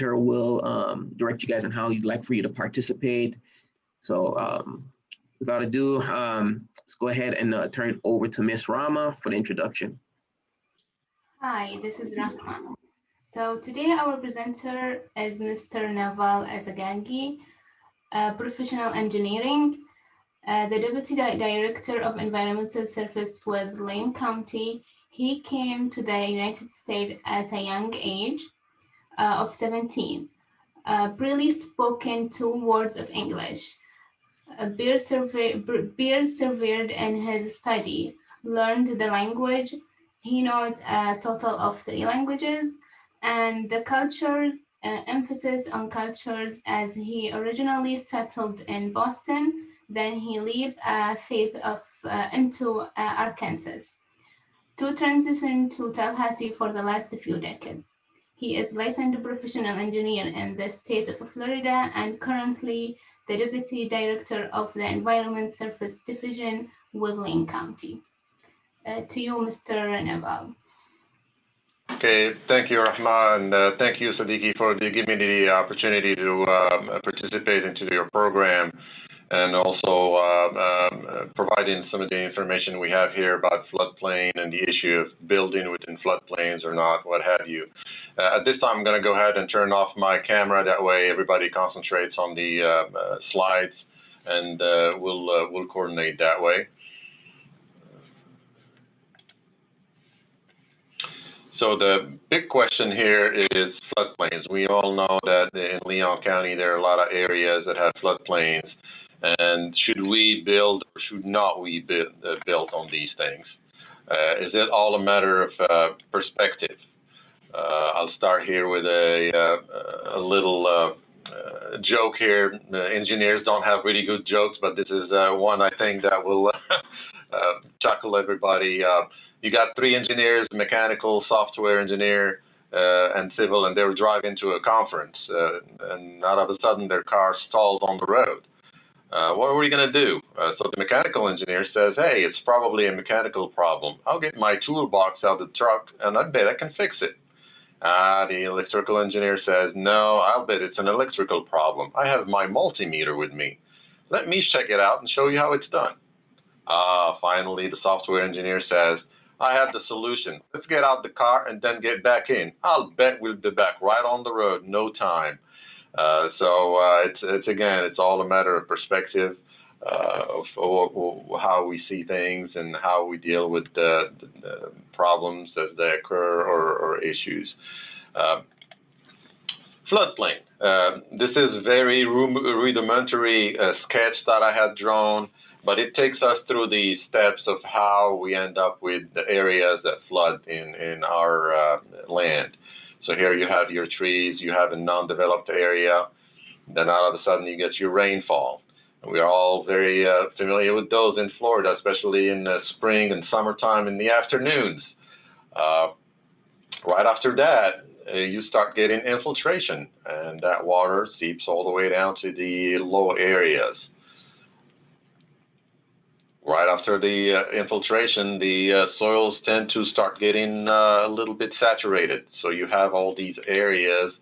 will direct you guys on how you'd like for you to participate. So without ado, let's go ahead and turn it over to Miss Rama for the introduction. Hi, this is Rahma. So today our presenter is Mr. Nawfall Ezzagaghi, professional engineering, the Deputy Director of Environmental Service with Lane County. He came to the United States at a young age of 17, barely spoken 2 words of English. Persevered in his study, learned the language. He knows a total of 3 languages, and the cultures, emphasis on cultures, as he originally settled in Boston. Then he leaped faith into Arkansas to transition to Tallahassee for the last few decades. He is licensed professional engineer in the state of Florida and currently the Deputy Director of the Environment Service Division with Lane County. To you, Mr. Nawfall. Okay, thank you, Rahma, and thank you, Siddiqui, for giving me the opportunity to participate into your program and also providing some of the information we have here about floodplain and the issue of building within floodplains or not, what have you. At this time, I'm going to go ahead and turn off my camera. That way, everybody concentrates on the slides, and we'll coordinate that way. So the big question here is floodplains. We all know that in Leon County, there are a lot of areas that have floodplains. And should we build or should not we build on these things? Is it all a matter of perspective? I'll start here with a little joke here. Engineers don't have really good jokes, but this is one I think that will chuckle everybody. You got 3 engineers, mechanical, software engineer, and civil, and they were driving to a conference, and all of a sudden their car stalled on the road. What are we going to do? So the mechanical engineer says, hey, it's probably a mechanical problem. I'll get my toolbox out of the truck, and I bet I can fix it. The electrical engineer says, no, I'll bet it's an electrical problem. I have my multimeter with me. Let me check it out and show you how it's done. Finally, the software engineer says, I have the solution. Let's get out the car and then get back in. I'll bet we'll be back right on the road, no time. It's all a matter of perspective of how we see things and how we deal with the problems as they occur or issues. Floodplain. This is very rudimentary sketch that I had drawn, but it takes us through the steps of how we end up with the areas that flood in our land. So here you have your trees, you have a non-developed area, then all of a sudden you get your rainfall. And we are all very familiar with those in Florida, especially in the spring and summertime in the afternoons. Right after that, you start getting infiltration, and that water seeps all the way down to the low areas. Right after the infiltration, the soils tend to start getting a little bit saturated. So you have all these areas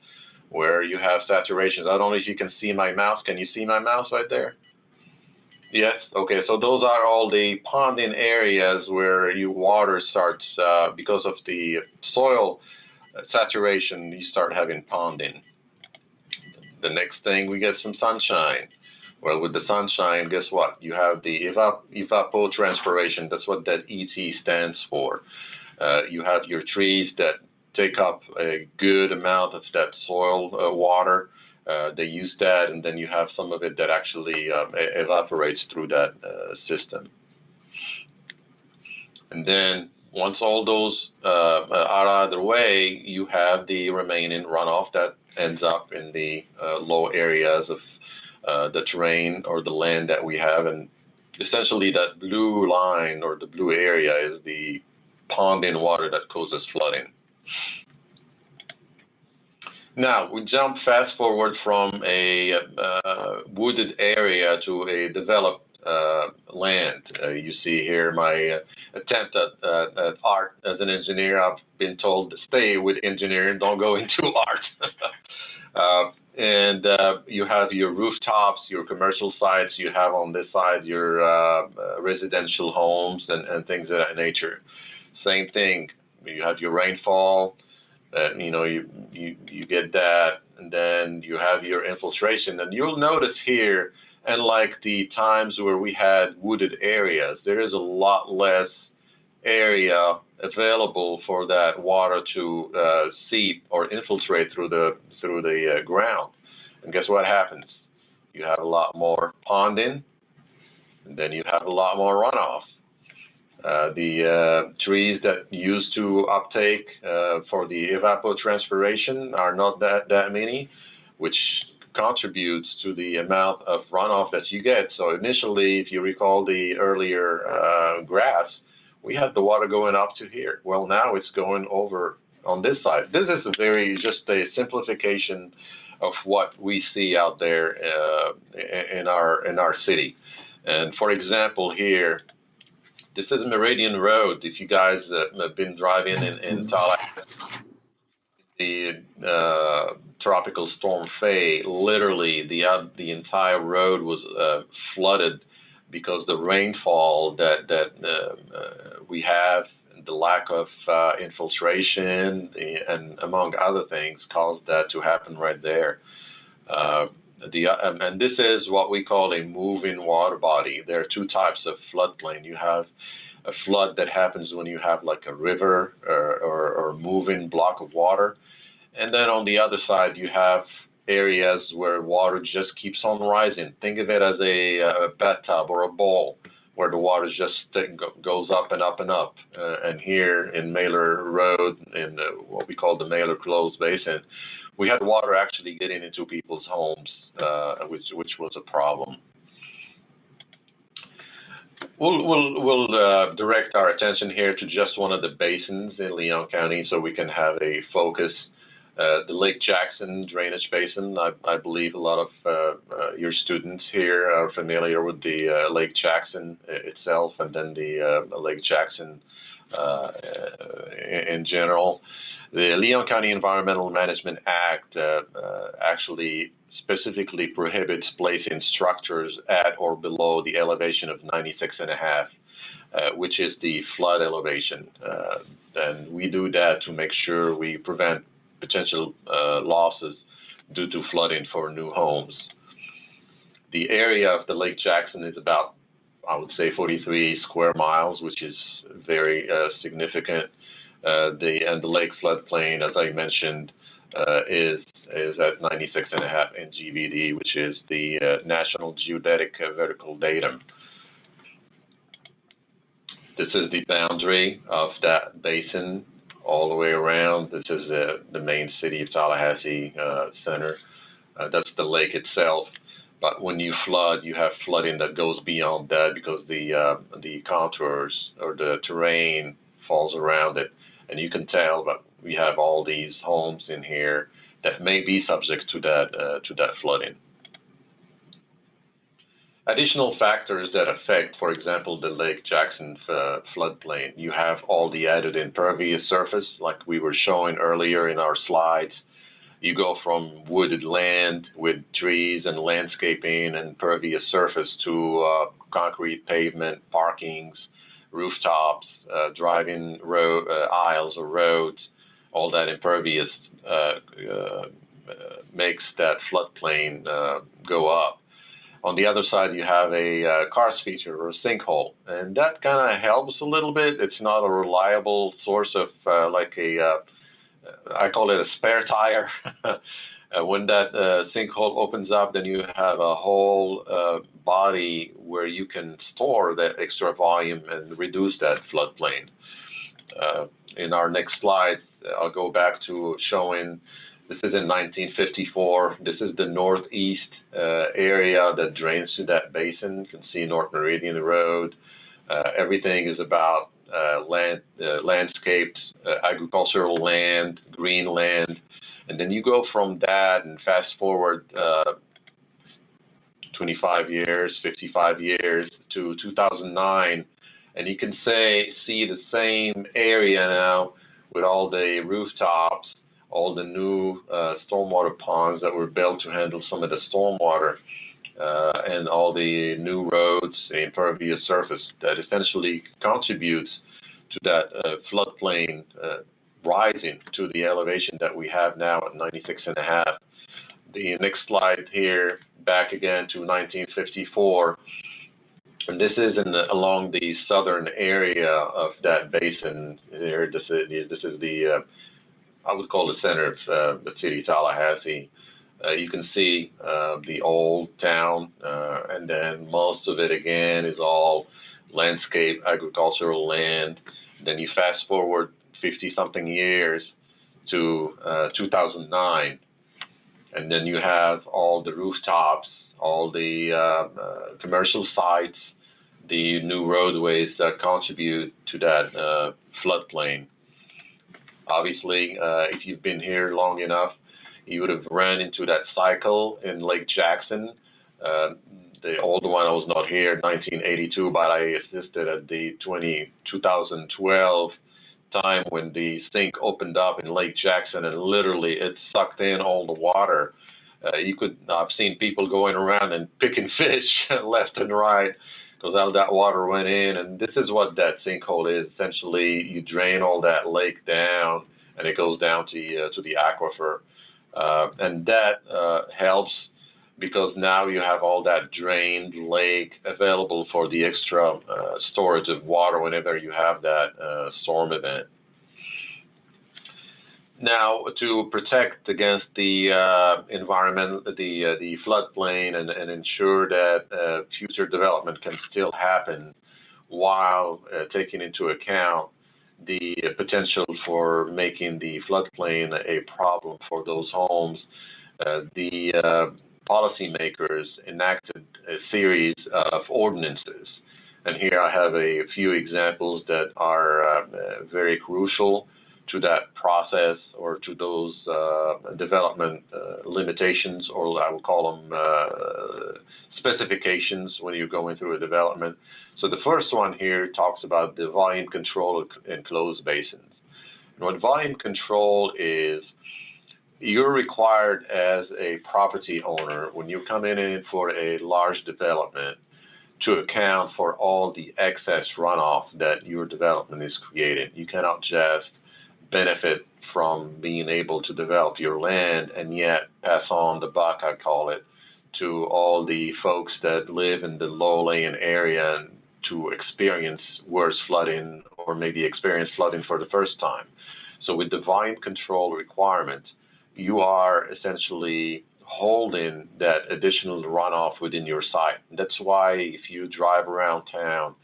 where you have saturations. I don't know if you can see my mouse. Can you see my mouse right there? Yes. Okay. So those are all the ponding areas where your water starts, because of the soil saturation, you start having ponding. The next thing, we get some sunshine. Well, with the sunshine, guess what? You have the evapotranspiration. That's what that ET stands for. You have your trees that take up a good amount of that soil water. They use that, and then you have some of it that actually evaporates through that system. And then once all those are out of the way, you have the remaining runoff that ends up in the low areas of the terrain or the land that we have. And essentially that blue line or the blue area is the ponding water that causes flooding. Now, we jump fast forward from a wooded area to a developed land. You see here my attempt at art as an engineer. I've been told to stay with engineering, don't go into art. you have your rooftops, your commercial sites. You have on this side your residential homes and things of that nature. Same thing. You have your rainfall. You get that, and then you have your infiltration. And you'll notice here, unlike the times where we had wooded areas, there is a lot less area available for that water to seep or infiltrate through the ground. And guess what happens? You have a lot more ponding, and then you have a lot more runoff. The trees that used to uptake for the evapotranspiration are not that many, which contributes to the amount of runoff that you get. So initially, if you recall the earlier graphs, we had the water going up to here. Well, now it's going over on this side. This is just a simplification of what we see out there in our city. And for example, here, this is Meridian Road. If you guys have been driving in Tallahassee, the tropical storm Faye, literally the entire road was flooded because the rainfall that we have, the lack of infiltration, and among other things, caused that to happen right there. And this is what we call a moving water body. There are two types of floodplain. You have a flood that happens when you have like a river or moving block of water. And then on the other side, you have areas where water just keeps on rising. Think of it as a bathtub or a bowl where the water just goes up and up and up. And here in Mailer Road, in what we call the Mailer Closed Basin, we had water actually getting into people's homes, which was a problem. We'll direct our attention here to just one of the basins in Leon County so we can have a focus. The Lake Jackson Drainage Basin. I believe a lot of your students here are familiar with the Lake Jackson itself, and then the Lake Jackson in general. The Leon County Environmental Management Act actually specifically prohibits placing structures at or below the elevation of 96.5, which is the flood elevation. And we do that to make sure we prevent potential losses due to flooding for new homes. The area of the Lake Jackson is about, I would say, 43 square miles, which is very significant. And the lake floodplain, as I mentioned, is at 96.5 NGVD, which is the National Geodetic Vertical Datum. This is the boundary of that basin all the way around. This is the main city of Tallahassee center. That's the lake itself. But when you flood, you have flooding that goes beyond that because the contours or the terrain falls around it. And you can tell that we have all these homes in here that may be subject to that flooding. Additional factors that affect, for example, the Lake Jackson floodplain. You have all the added impervious surface, like we were showing earlier in our slides. You go from wooded land with trees and landscaping and pervious surface to concrete pavement, parkings, rooftops, driving road aisles or roads. All that impervious makes that floodplain go up. On the other side, you have a karst feature or a sinkhole, and that kind of helps a little bit. It's not a reliable source of I call it a spare tire. When that sinkhole opens up, then you have a whole body where you can store that extra volume and reduce that floodplain. In our next slide, I'll go back to showing, this is in 1954. This is the northeast area that drains to that basin. You can see North Meridian Road. Everything is about landscaped, agricultural land, green land. And then you go from that and fast forward 25 years, 55 years to 2009, and you can see the same area now with all the rooftops, all the new stormwater ponds that were built to handle some of the stormwater, and all the new roads, the impervious surface that essentially contributes to that floodplain rising to the elevation that we have now at 96.5. The next slide here, back again to 1954. And this is along the southern area of that basin here. This is the, I would call the center of the city, Tallahassee. You can see the old town, and then most of it again is all landscape, agricultural land. Then you fast forward 50-something years to 2009, and then you have all the rooftops, all the commercial sites, the new roadways that contribute to that floodplain. Obviously, if you've been here long enough, you would have run into that cycle in Lake Jackson. The older one, I was not here, 1982, but I assisted at the 2012 time when the sink opened up in Lake Jackson, and literally it sucked in all the water. I've seen people going around and picking fish left and right because all that water went in. And this is what that sinkhole is. Essentially, you drain all that lake down, and it goes down to the aquifer. And that helps because now you have all that drained lake available for the extra storage of water whenever you have that storm event. Now, to protect against the environment, the floodplain, and ensure that future development can still happen while taking into account the potential for making the floodplain a problem for those homes, the policymakers enacted a series of ordinances. And here I have a few examples that are very crucial to that process or to those development limitations, or I will call them specifications when you're going through a development. So the first one here talks about the volume control in closed basins. And what volume control is, you're required as a property owner when you're coming in for a large development to account for all the excess runoff that your development is creating. You cannot just benefit from being able to develop your land and yet pass on the buck, I call it, to all the folks that live in the low-lying area and to experience worse flooding or maybe experience flooding for the first time. So with the volume control requirement, you are essentially holding that additional runoff within your site. That's why if you drive around town,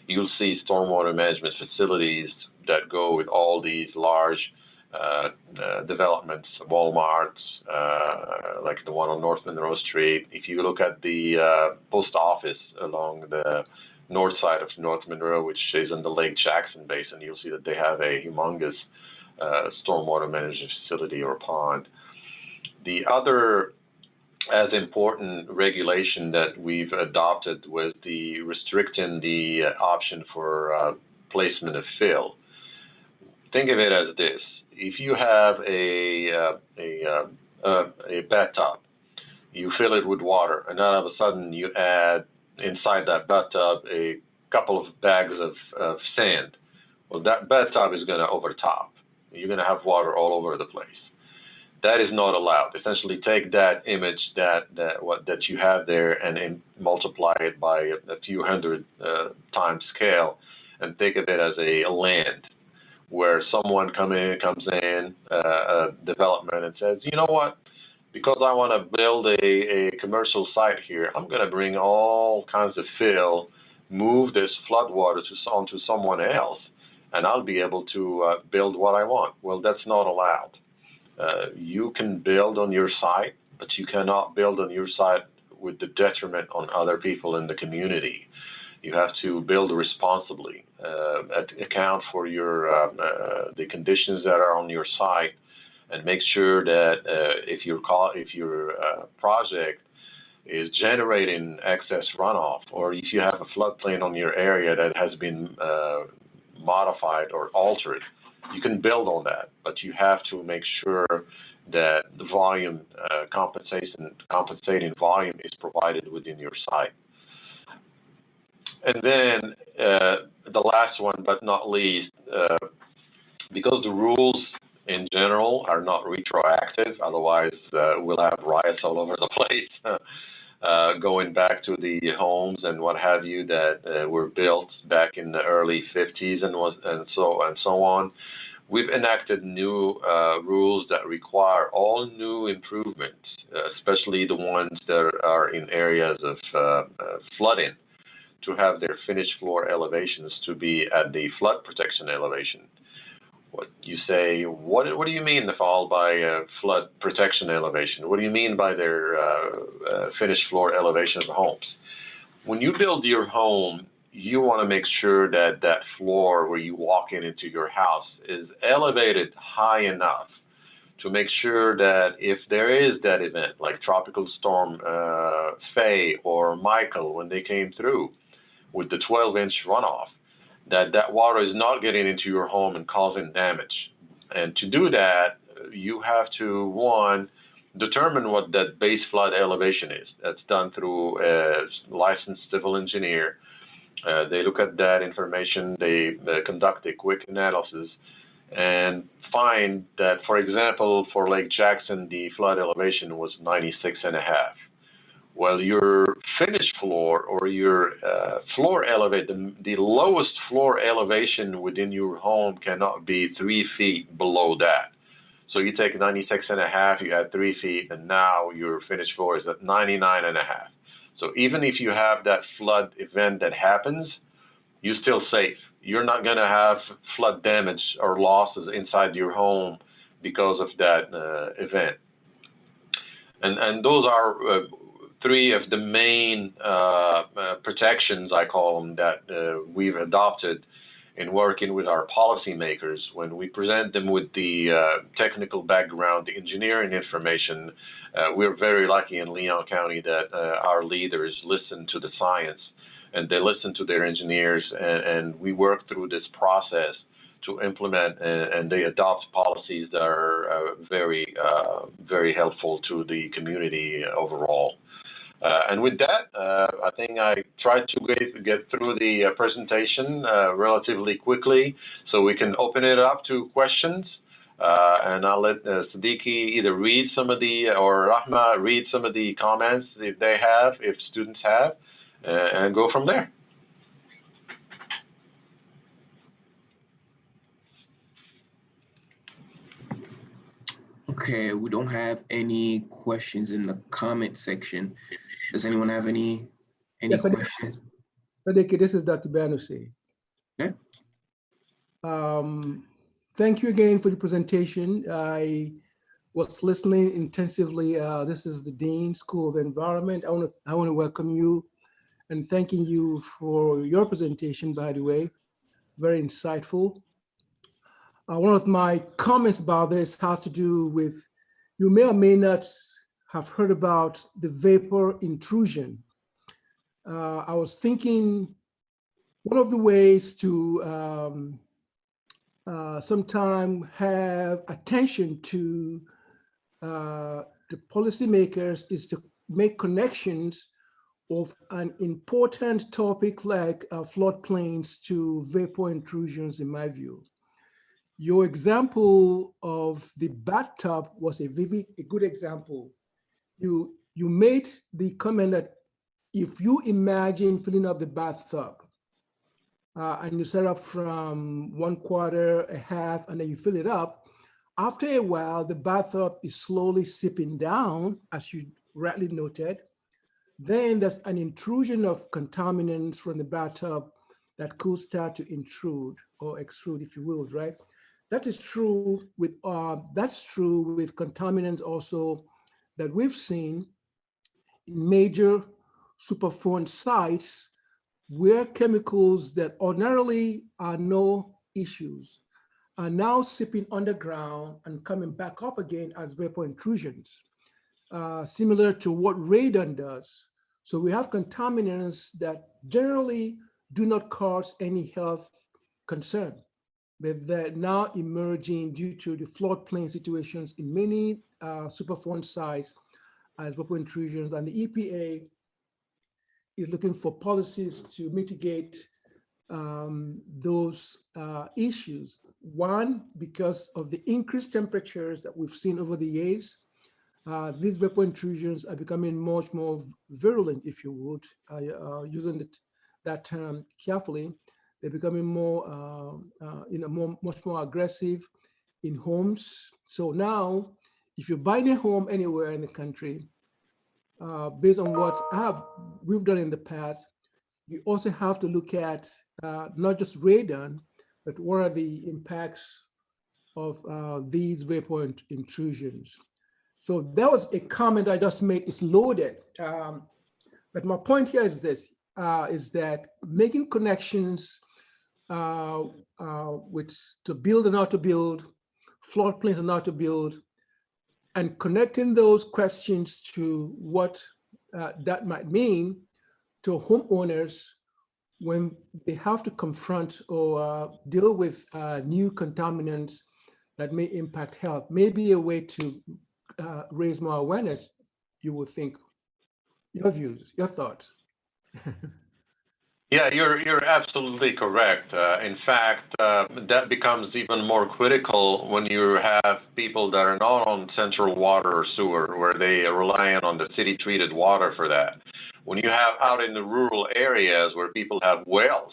you'll see stormwater management facilities that go with all these large developments, Walmarts, like the one on North Monroe Street. If you look at the post office along the north side of North Monroe, which is in the Lake Jackson Basin, you'll see that they have a humongous stormwater management facility or pond. The other as important regulation that we've adopted was the restricting the option for placement of fill. Think of it as this: if you have a bathtub, you fill it with water, and then all of a sudden you add inside that bathtub a couple of bags of sand. Well, that bathtub is going to overtop. You're going to have water all over the place. That is not allowed. Essentially, take that image that you have there and multiply it by a few hundred times scale, and think of it as a land where someone comes in, development, and says, you know what? Because I want to build a commercial site here, I'm going to bring all kinds of fill, move this floodwater onto someone else, and I'll be able to build what I want. Well, that's not allowed. You can build on your site, but you cannot build on your site with the detriment on other people in the community. You have to build responsibly, account for your the conditions that are on your site, and make sure that if your project is generating excess runoff, or if you have a floodplain on your area that has been modified or altered, You can build on that, but you have to make sure that the volume compensating volume is provided within your site. And then the last one, but not least, because the rules in general are not retroactive, otherwise we'll have riots all over the place, going back to the homes and what have you that were built back in the early 50s and so on. We've enacted new rules that require all new improvements, especially the ones that are in areas of flooding, to have their finished floor elevations to be at the flood protection elevation. What you say, what do you mean, Nawfall, by flood protection elevation? What do you mean by their finished floor elevation of the homes? When you build your home, you want to make sure that that floor where you walk into your house is elevated high enough to make sure that if there is that event, like Tropical Storm Faye or Michael, when they came through with the 12-inch runoff, that water is not getting into your home and causing damage. And to do that, you have to, one, determine what that base flood elevation is. That's done through a licensed civil engineer. They look at that information, they conduct a quick analysis, and find that, for example, for Lake Jackson, the flood elevation was 96.5. Well, your finished floor or your floor elevation, the lowest floor elevation within your home cannot be 3 feet below that. So you take 96.5, you add 3 feet, and now your finished floor is at 99.5. So even if you have that flood event that happens, you're still safe. You're not going to have flood damage or losses inside your home because of that event. And those are three of the main protections, I call them, that we've adopted in working with our policymakers. When we present them with the technical background, the engineering information, we're very lucky in Leon County that our leaders listen to the science and they listen to their engineers, and we work through this process to implement and they adopt policies that are very, very helpful to the community overall. And with that, I think I tried to get through the presentation relatively quickly so we can open it up to questions. And I'll let Siddiqui either read some of the, or Rahma read some of the comments if they have, if students have, and go from there. Okay, we don't have any questions in the comment section. Does anyone have any yes, questions? Siddiqui, this is Dr. Banusi. Okay. Thank you again for the presentation. I was listening intensively. This is the Dean School of Environment. I want to welcome you and thanking you for your presentation, by the way, very insightful. One of my comments about this has to do with, you may or may not have heard about the vapor intrusion. I was thinking one of the ways to sometime have attention to the policymakers is to make connections of an important topic like floodplains to vapor intrusions, in my view. Your example of the bathtub was a good example. You made the comment that if you imagine filling up the bathtub and you set up from 1/4, a half, and then you fill it up, after a while, the bathtub is slowly sipping down, as you rightly noted. Then there's an intrusion of contaminants from the bathtub that could start to intrude or extrude, if you will, right? That is true with, that's true with contaminants also that we've seen in major Superfund sites where chemicals that ordinarily are no issues are now sipping underground and coming back up again as vapor intrusions, similar to what radon does. So we have contaminants that generally do not cause any health concern. but they're now emerging due to the floodplain situations in many Superfund sites as vapor intrusions, and the EPA is looking for policies to mitigate those issues. One, because of the increased temperatures that we've seen over the years, these vapor intrusions are becoming much more virulent, if you would, using that term carefully. They're becoming more, much more aggressive in homes. So now, if you're buying a home anywhere in the country, based on what we've done in the past, you also have to look at not just radon, but what are the impacts of these vapor intrusions. So that was a comment I just made. It's loaded. But my point here is this, is that making connections to build and how to build, floodplains and how to build, and connecting those questions to what that might mean to homeowners when they have to confront or deal with new contaminants that may impact health, may be a way to raise more awareness, you would think. Your views, your thoughts. Yeah, you're absolutely correct. In fact, that becomes even more critical when you have people that are not on central water or sewer, where they are relying on the city treated water for that. When you have out in the rural areas where people have wells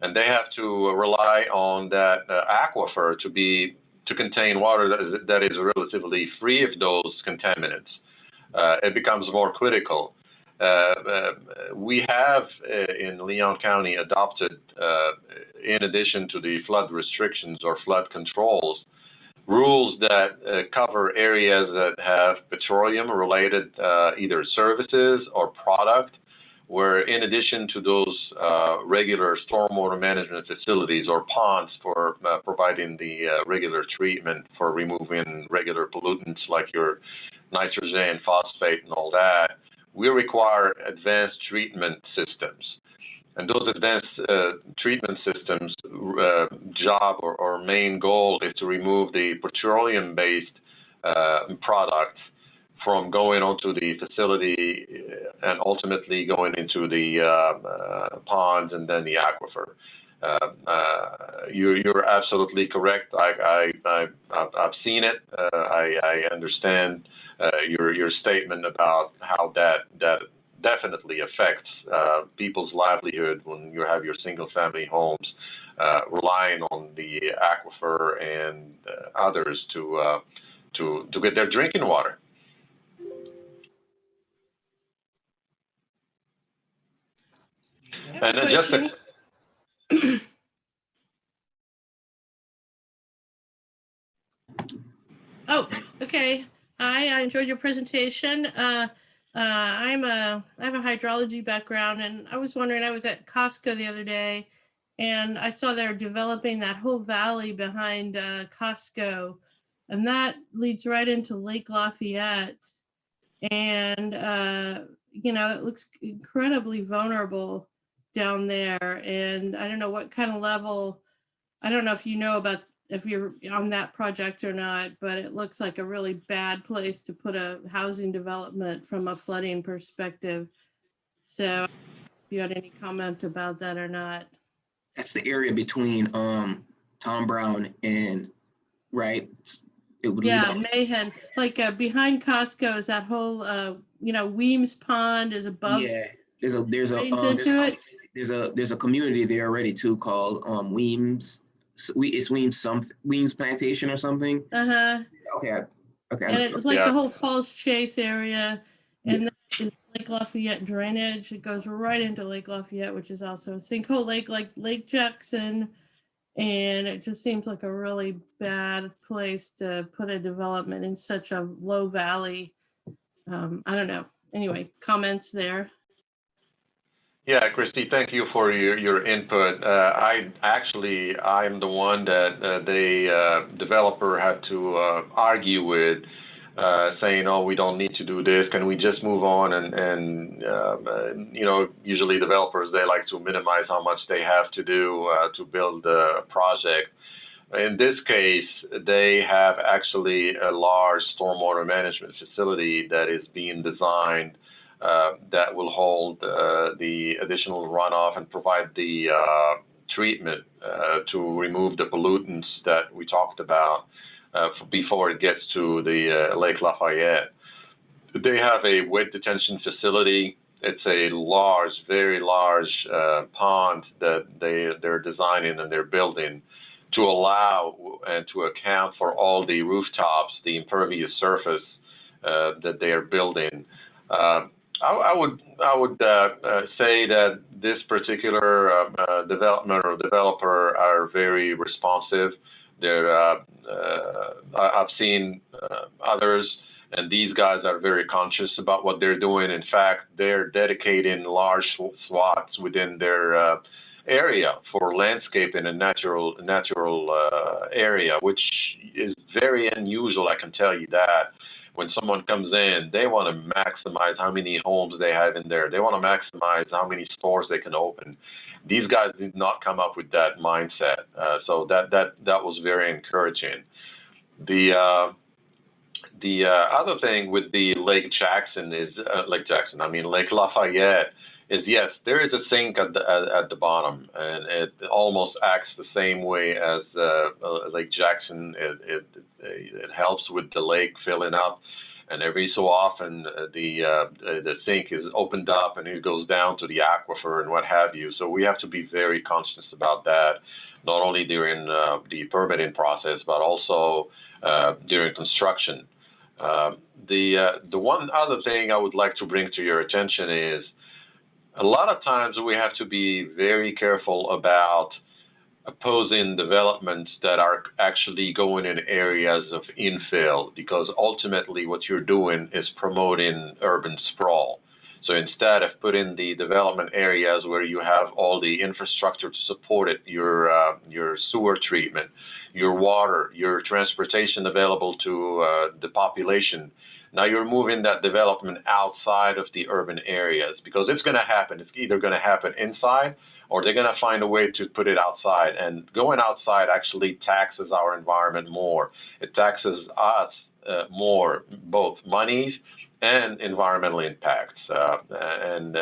and they have to rely on that aquifer to contain water that is relatively free of those contaminants, it becomes more critical. We have in Leon County adopted, in addition to the flood restrictions or flood controls, rules that cover areas that have petroleum-related either services or product, where in addition to those regular stormwater management facilities or ponds for providing the regular treatment for removing regular pollutants like your nitrogen, phosphate, and all that, we require advanced treatment systems. And those advanced treatment systems job or main goal is to remove the petroleum-based products from going onto the facility and ultimately going into the ponds and then the aquifer. You're absolutely correct. I've seen it. I understand your statement about how that definitely affects people's livelihood when you have your single-family homes relying on the aquifer and others to get their drinking water. And then just Oh, okay. I enjoyed your presentation. I have a hydrology background, and I was wondering, I was at Costco the other day, and I saw they're developing that whole valley behind Costco, and that leads right into Lake Lafayette. And, it looks incredibly vulnerable down there. And I don't know what kind of level, I don't know if you know about if you're on that project or not, but it looks like a really bad place to put a housing development from a flooding perspective. So if you had any comment about that or not. That's the area between Tom Brown and, right? It would Yeah, Mayhem, like behind Costco is that whole, Weems Pond is above. Yeah, there's a community there already too called Weems. It's Weems Plantation or something. Okay. And it was like the whole Falls Chase area, and then is Lake Lafayette drainage. It goes right into Lake Lafayette, which is also a sinkhole lake, like Lake Jackson. And it just seems like a really bad place to put a development in such a low valley. I don't know. Anyway, comments there. Yeah, Christy, thank you for your input. I'm the one that the developer had to argue with, saying, "Oh, we don't need to do this. Can we just move on?" And usually developers, they like to minimize how much they have to do to build a project. In this case, they have actually a large stormwater management facility that is being designed that will hold the additional runoff and provide the treatment to remove the pollutants that we talked about before it gets to the Lake Lafayette. They have a wet detention facility. It's a large, very large pond that they're designing and they're building to allow and to account for all the rooftops, the impervious surface that they are building. I would say that this particular development or developer are very responsive. I've seen others, and these guys are very conscious about what they're doing. In fact, they're dedicating large swaths within their area for landscaping and natural area, which is very unusual, I can tell you that. When someone comes in, they want to maximize how many homes they have in there. They want to maximize how many stores they can open. These guys did not come up with that mindset, so that was very encouraging. The other thing with the Lake Lafayette is, yes, there is a sink at the bottom, and it almost acts the same way as Lake Jackson. It helps with the lake filling up, and every so often the sink is opened up and it goes down to the aquifer and what have you. So we have to be very conscious about that, not only during the permitting process, but also during construction. The one other thing I would like to bring to your attention is, a lot of times we have to be very careful about opposing developments that are actually going in areas of infill, because ultimately what you're doing is promoting urban sprawl. So instead of putting the development areas where you have all the infrastructure to support it, your sewer treatment, your water, your transportation available to the population, now you're moving that development outside of the urban areas, because it's going to happen. It's either going to happen inside, or they're going to find a way to put it outside. And going outside actually taxes our environment more. It taxes us more, both monies and environmental impacts. And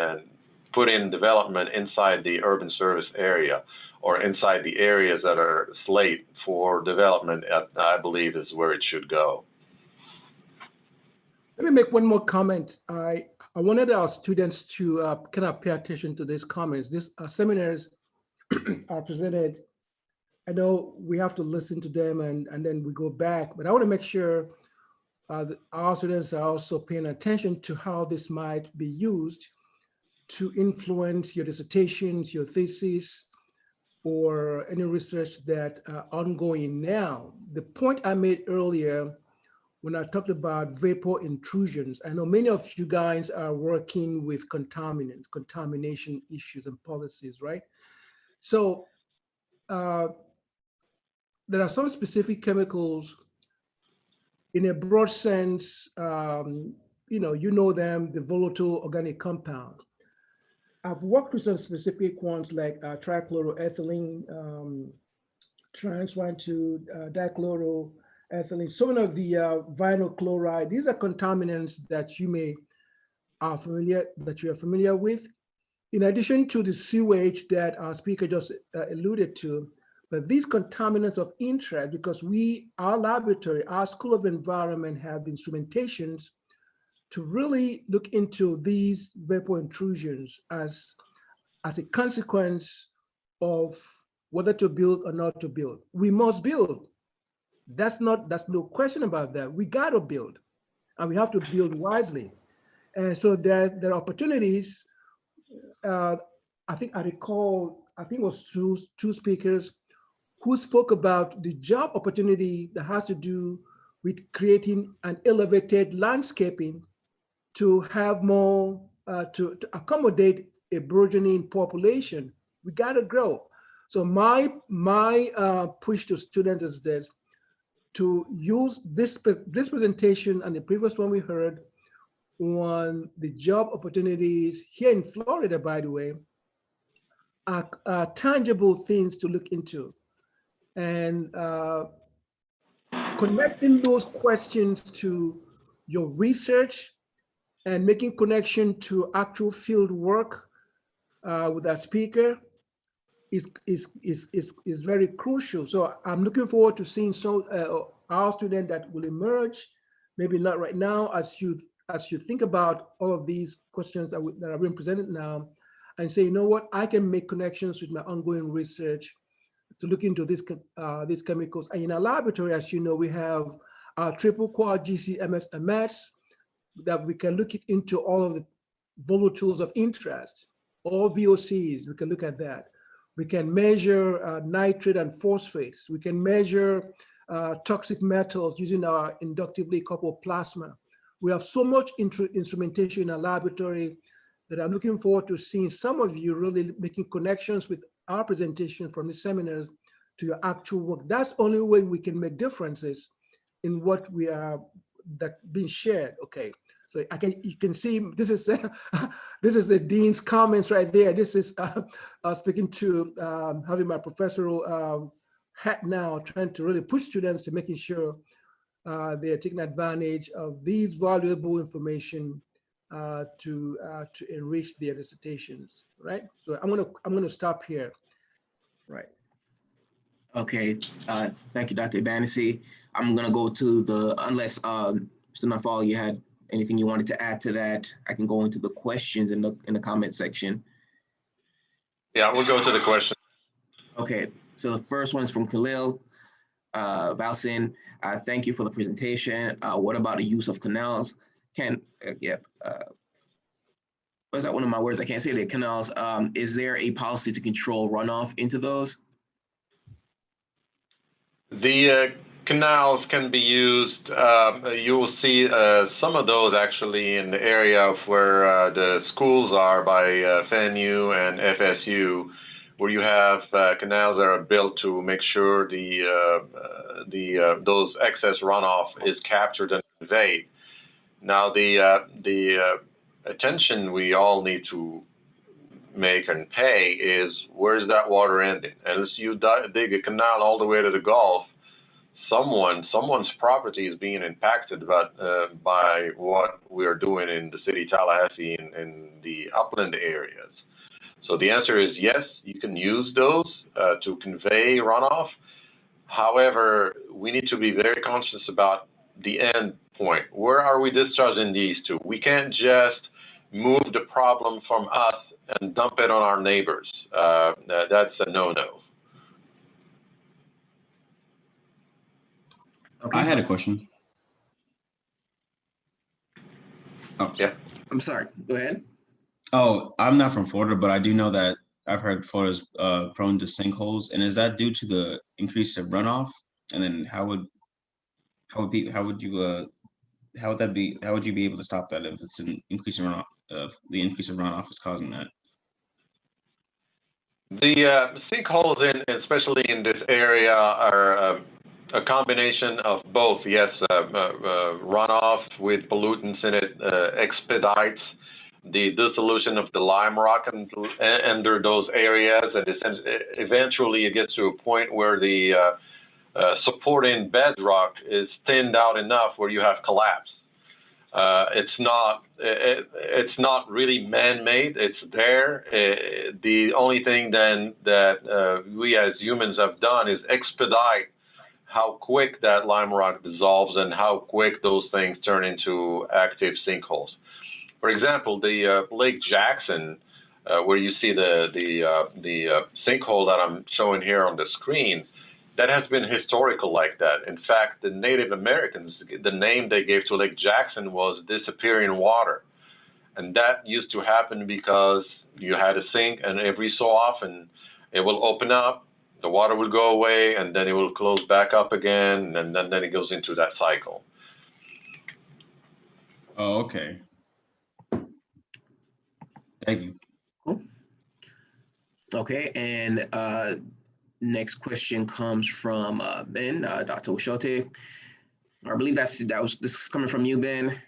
putting development inside the urban service area or inside the areas that are slate for development, I believe is where it should go. Let me make one more comment. I wanted our students to kind of pay attention to these comments. These seminars are presented. I know we have to listen to them and then we go back, but I want to make sure that our students are also paying attention to how this might be used to influence your dissertations, your thesis, or any research that are ongoing now. The point I made earlier when I talked about vapor intrusions, I know many of you guys are working with contaminants, contamination issues and policies, right? So there are some specific chemicals in a broad sense, you know them, the volatile organic compound. I've worked with some specific ones like trichloroethylene, trans 1,2-dichloroethylene, some of the vinyl chloride. These are contaminants that you are familiar with, in addition to the sewage that our speaker just alluded to. But these contaminants of interest, because our laboratory, our School of Environment have the instrumentations to really look into these vapor intrusions as a consequence of whether to build or not to build. We must build. That's no question about that. We got to build, and we have to build wisely. And so there are opportunities. I recall it was two speakers who spoke about the job opportunity that has to do with creating an elevated landscaping to have more, to accommodate a burgeoning population. We got to grow. So my push to students is this: to use this presentation and the previous one we heard on the job opportunities here in Florida, by the way, are tangible things to look into. and connecting those questions to your research and making connection to actual field work with our speaker is very crucial. So I'm looking forward to seeing our student that will emerge, maybe not right now, as you think about all of these questions that are being presented now, and say, you know what, I can make connections with my ongoing research to look into these chemicals. And in our laboratory, as you know, we have our triple quad GC-MS and MATS that we can look into all of the volatiles of interest, all VOCs, we can look at that. We can measure nitrate and phosphates. We can measure toxic metals using our inductively coupled plasma. We have so much instrumentation in our laboratory that I'm looking forward to seeing some of you really making connections with our presentation from the seminars to your actual work. That's the only way we can make differences in what we are being shared. Okay, so you can see this is this is the dean's comments right there. This is speaking to having my professorial hat now, trying to really push students to making sure they are taking advantage of these valuable information to enrich their dissertations, right? So I'm gonna stop here, right? Okay, thank you, Dr. Ibanisi. I'm gonna go to unless Mr. Nawfall, you had anything you wanted to add to that, I can go into the questions in the comment section. Yeah, we'll go to the question. Okay, so the first one's from Khalil Valsin. Thank you for the presentation. What about the use of canals? Was that one of my words? I can't say the canals. Is there a policy to control runoff into those? The canals can be used. You will see some of those actually in the area of where the schools are by FEMA and FSU, where you have canals that are built to make sure those excess runoff is captured and conveyed. Now the attention we all need to make and pay is, where's that water ending? Unless you dig a canal all the way to the Gulf, someone's property is being impacted by what we are doing in the city of Tallahassee and the upland areas. So the answer is yes, you can use those to convey runoff. However, we need to be very conscious about the end point. Where are we discharging these to? We can't just move the problem from us and dump it on our neighbors. That's a no-no. Okay. I had a question. Oh, Yeah. I'm sorry, go ahead. Oh, I'm not from Florida, but I do know that I've heard Florida's prone to sinkholes. And is that due to the increase of runoff? And then how would you be able to stop that if it's an increase in runoff? The increase of runoff is causing that. The sinkholes, especially in this area, are a combination of both. Yes, runoff with pollutants in it expedites the dissolution of the lime rock under those areas, and eventually it gets to a point where the supporting bedrock is thinned out enough where you have collapse. It's not really man-made. It's there. The only thing then that we as humans have done is expedite how quick that lime rock dissolves and how quick those things turn into active sinkholes. For example, the Lake Jackson, where you see the sinkhole that I'm showing here on the screen, that has been historical like that. In fact, the Native Americans, the name they gave to Lake Jackson was disappearing water. And that used to happen because you had a sink, and every so often it will open up, the water will go away, and then it will close back up again, and then it goes into that cycle. Oh, okay. Thank you. Cool. Okay, and next question comes from Ben, Dr. Oshote. I believe this is coming from you, Ben.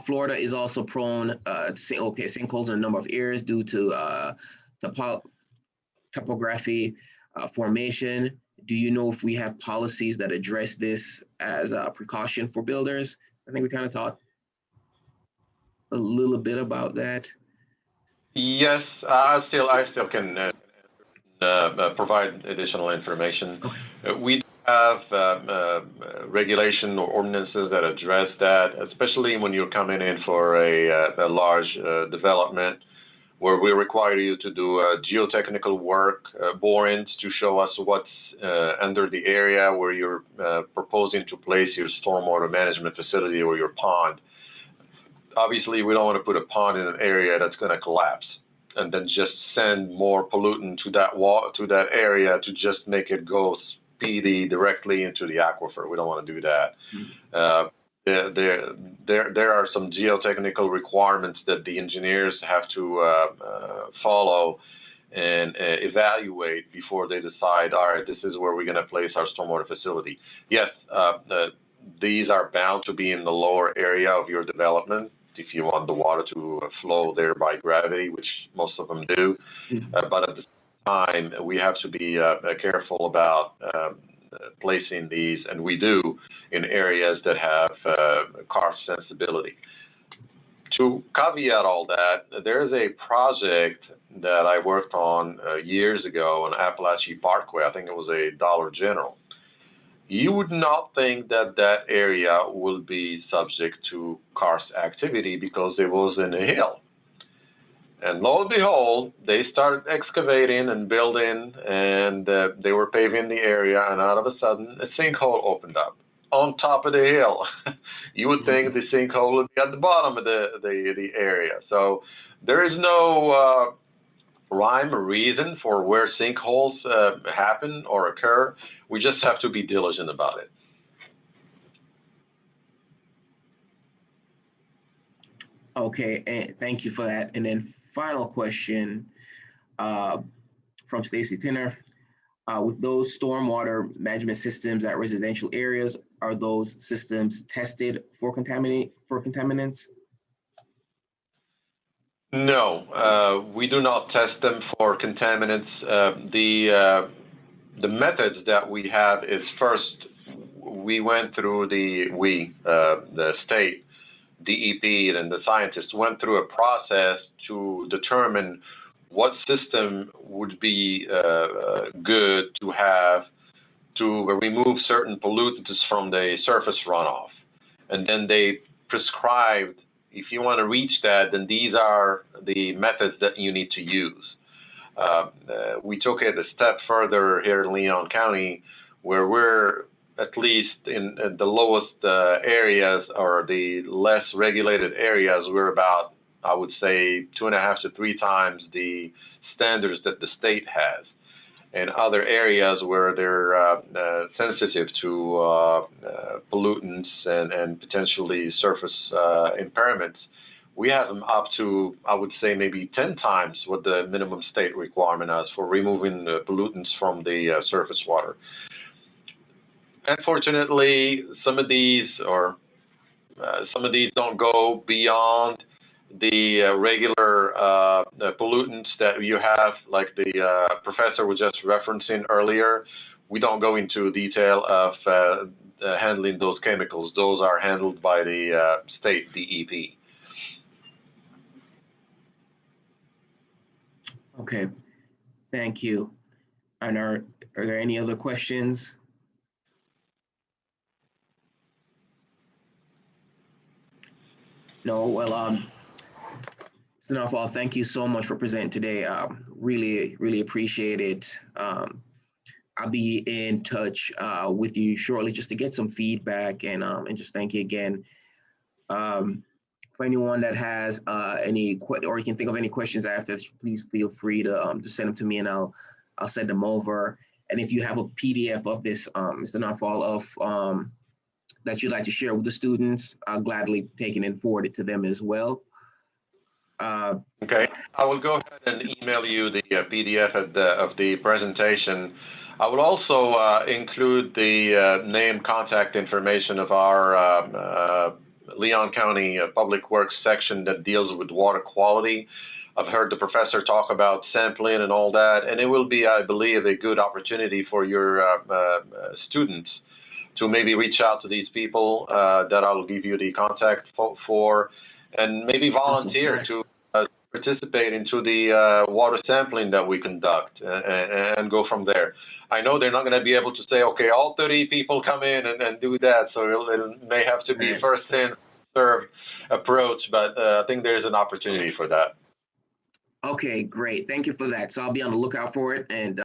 Florida is also prone to sinkholes in a number of areas due to topography. formation. Do you know if we have policies that address this as a precaution for builders? I think we kind of talked a little bit about that. Yes, I still can provide additional information. Okay. We have regulation or ordinances that address that, especially when you're coming in for a large development, where we require you to do geotechnical work, borings to show us what's under the area where you're proposing to place your stormwater management facility or your pond. Obviously, we don't want to put a pond in an area that's going to collapse and then just send more pollutant to that area to just make it go speedy directly into the aquifer. We don't want to do that. There are some geotechnical requirements that the engineers have to follow and evaluate before they decide, all right, this is where we're going to place our stormwater facility. Yes, these are bound to be in the lower area of your development if you want the water to flow there by gravity, which most of them do. But at the same time, we have to be careful about placing these, and we do, in areas that have karst sensibility. To caveat all that, there is a project that I worked on years ago on Appalachian Parkway. I think it was a Dollar General. You would not think that that area will be subject to karst activity because it was in a hill. And lo and behold, they started excavating and building, and they were paving the area, and all of a sudden, a sinkhole opened up on top of the hill. You would think the sinkhole would be at the bottom of the area. So there is no rhyme or reason for where sinkholes happen or occur. We just have to be diligent about it. Okay, and thank you for that. And then final question from Stacy Tinner. With those stormwater management systems at residential areas, are those systems tested for contaminants? No, we do not test them for contaminants. The methods that we have is, first, we went through the state, DEP, and the scientists went through a process to determine what system would be good to have to remove certain pollutants from the surface runoff. And then they prescribed, if you want to reach that, then these are the methods that you need to use. We took it a step further here in Leon County, where we're at least in the lowest areas or the less regulated areas, we're about, I would say, 2.5 to 3 times the standards that the state has. And other areas where they're sensitive to pollutants and potentially surface impairments, we have them up to, I would say, maybe 10 times what the minimum state requirement is for removing the pollutants from the surface water. Unfortunately, some of these don't go beyond the regular pollutants that you have, like the professor was just referencing earlier. We don't go into detail of handling those chemicals. Those are handled by the state DEP. Okay, thank you. And are there any other questions? No, well, Mr. Nawfall, thank you so much for presenting today. Really appreciate it. I'll be in touch with you shortly just to get some feedback and just thank you again. For anyone that has any or you can think of any questions after, please feel free to send them to me and I'll send them over. And if you have a PDF of this, Mr. Nawfall, of that you'd like to share with the students, I'll gladly take it and forward it to them as well. Okay, I will go ahead and email you the PDF of the presentation. I will also include the name, contact information of our Leon County Public Works section that deals with water quality. I've heard the professor talk about sampling and all that, and it will be, I believe, a good opportunity for your students to maybe reach out to these people that I'll give you the contact for, and maybe volunteer to participate into the water sampling that we conduct and go from there. I know they're not going to be able to say, okay, all 30 people come in and do that, so it may have to be first in, served approach, but I think there's an opportunity for that. Okay, great. Thank you for that. So I'll be on the lookout for it, and